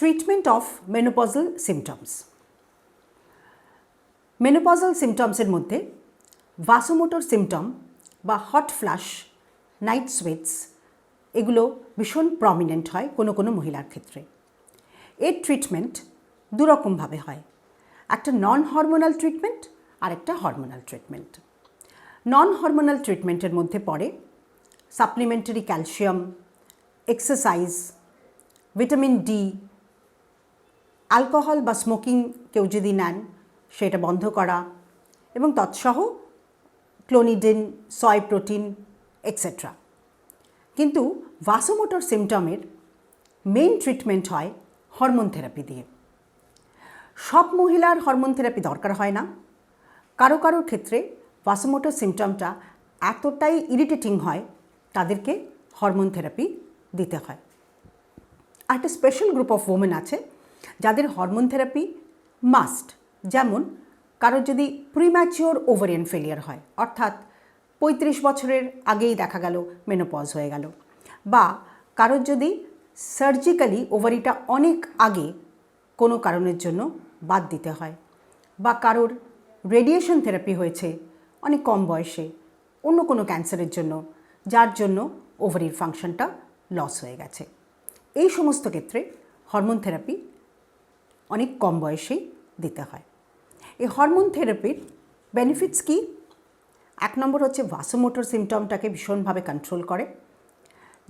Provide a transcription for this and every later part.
Treatment of menopausal symptoms. Menopausal সিমটমসের মধ্যে vasomotor symptom বা হট ফ্লাশ, নাইট সোয়েটস এগুলো ভীষণ প্রমিনেন্ট হয় কোনো কোনো মহিলার ক্ষেত্রে। এর ট্রিটমেন্ট দুরকমভাবে হয়, একটা নন হরমোনাল ট্রিটমেন্ট আর একটা হরমোনাল ট্রিটমেন্ট। নন হরমোনাল ট্রিটমেন্টের মধ্যে পড়ে supplementary calcium, exercise, vitamin D, alcohol বা স্মোকিং কেউ যদি নেন সেটা বন্ধ করা এবং তৎসহ ক্লোনিডিন, সয় প্রোটিন এক্সেট্রা। কিন্তু ভাসোমোটর সিমটমের মেইন ট্রিটমেন্ট হয় হরমোন থেরাপি দিয়ে। সব মহিলার হরমোন থেরাপি দরকার হয় না, কারো কারোর ক্ষেত্রে ভাসোমোটর সিমটমটা এতটাই ইরিটেটিং হয় তাদেরকে হরমোন থেরাপি দিতে হয়। আর একটা স্পেশাল গ্রুপ অফ ওমেন আছে যাদের হরমোন থেরাপি মাস্ট, যেমন কারোর যদি প্রিম্যাচিওর ওভারিয়ান ফেলিয়ার হয়, অর্থাৎ 35 বছরের আগেই দেখা গেল মেনোপজ হয়ে গেল, বা কারোর যদি সার্জিক্যালি ওভারিটা অনেক আগে কোনো কারণের জন্য বাদ দিতে হয়, বা কারোর রেডিয়েশন থেরাপি হয়েছে অনেক কম বয়সে অন্য কোনো ক্যান্সারের জন্য, যার জন্য ওভারির ফাংশনটা লস হয়ে গেছে। এই সমস্ত ক্ষেত্রে হরমোন থেরাপি অনেক কম বয়সেই দিতে হয়। এই হরমোন থেরাপির বেনিফিটস কি? 1 নম্বর হচ্ছে ভাসোমোটর সিমটমটাকে ভীষণভাবে কন্ট্রোল করে।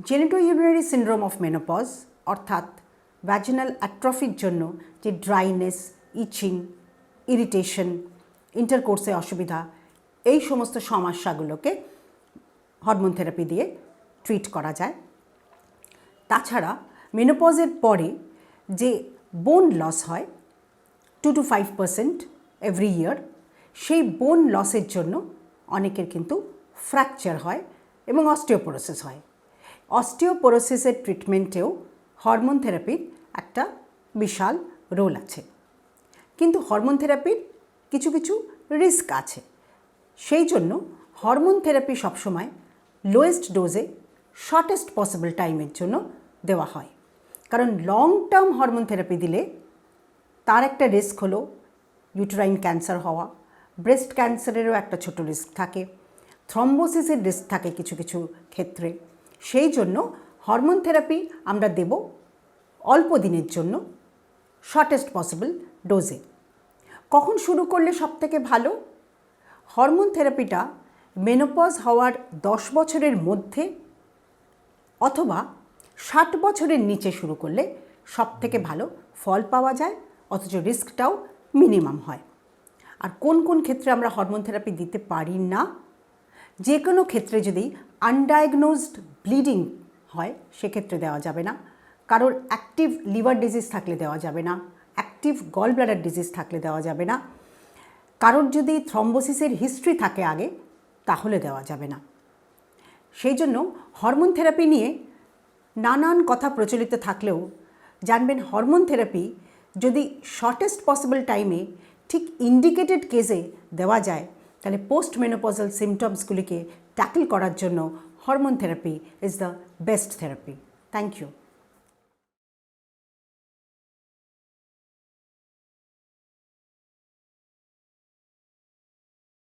জেনিটোইউরিনারি সিনড্রোম অফ মেনোপজ অর্থাৎ ভ্যাজিনাল অ্যাট্রফির জন্য যে ড্রাইনেস, ইচিং, ইরিটেশন, ইন্টারকোর্সে অসুবিধা, এই সমস্ত সমস্যাগুলোকে হরমোন থেরাপি দিয়ে ট্রিট করা যায়। তাছাড়া মেনোপজের পরে যে বোন লস হয় 2 to 5% এভরি ইয়ার, সেই বোন লসের জন্য অনেকের কিন্তু ফ্র্যাকচার হয় এবং অস্টিওপোরোসিস হয়। অস্টিওপোরোসিসের ট্রিটমেন্টেও হরমোন থেরাপির একটা বিশাল রোল আছে। কিন্তু হরমোন থেরাপির কিছু কিছু রিস্ক আছে, সেই জন্য হরমোন থেরাপি সবসময় লোয়েস্ট ডোজে শর্টেস্ট পসিবল টাইমের জন্য দেওয়া হয়। কারণ লং টার্ম হরমোন থেরাপি দিলে তার একটা রিস্ক হলো ইউটেরাইন ক্যান্সার হওয়া, ব্রেস্ট ক্যান্সারেরও একটা ছোট রিস্ক থাকে, থ্রম্বোসিসের রিস্ক থাকে কিছু কিছু ক্ষেত্রে। সেই জন্য হরমোন থেরাপি আমরা দেব অল্প দিনের জন্য শর্টেস্ট পসিবল ডোজে। কখন শুরু করলে সবথেকে ভালো? হরমোন থেরাপিটা মেনোপজ হওয়ার 10 বছরের মধ্যে অথবা 60 বছরের নিচে শুরু করলে সবথেকে ভালো ফল পাওয়া যায়, অথচ রিস্কটাও মিনিমাম হয়। আর কোন কোন ক্ষেত্রে আমরা হরমোন থেরাপি দিতে পারি না? যে কোনো ক্ষেত্রে যদি আনডায়াগনোজড ব্লিডিং হয় সেক্ষেত্রে দেওয়া যাবে না, কারোর অ্যাক্টিভ লিভার ডিজিজ থাকলে দেওয়া যাবে না, অ্যাক্টিভ গল ব্লাডার ডিজিজ থাকলে দেওয়া যাবে না, কারোর যদি থ্রম্বোসিসের হিস্ট্রি থাকে আগে তাহলে দেওয়া যাবে না। সেই জন্য হরমোন থেরাপি নিয়ে নানান কথা প্রচলিত থাকলেও জানবেন হরমোন থেরাপি যদি শর্টেস্ট পসিবল টাইমে ঠিক ইন্ডিকেটেড কেসে দেওয়া যায় তাহলে পোস্ট মেনোপজাল সিমটমসগুলিকে ট্যাকল করার জন্য hormone therapy is the best therapy. Thank you.